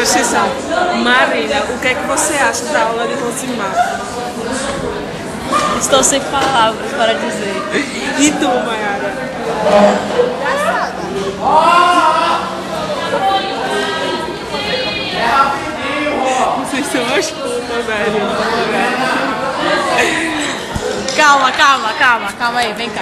presta atenção. Marina, o que é que você acha da aula de Rosimar? Estou sem palavras para dizer. E tu, Mayara? Engraçada. Vocês são as putas, velho. Calma aí, vem cá.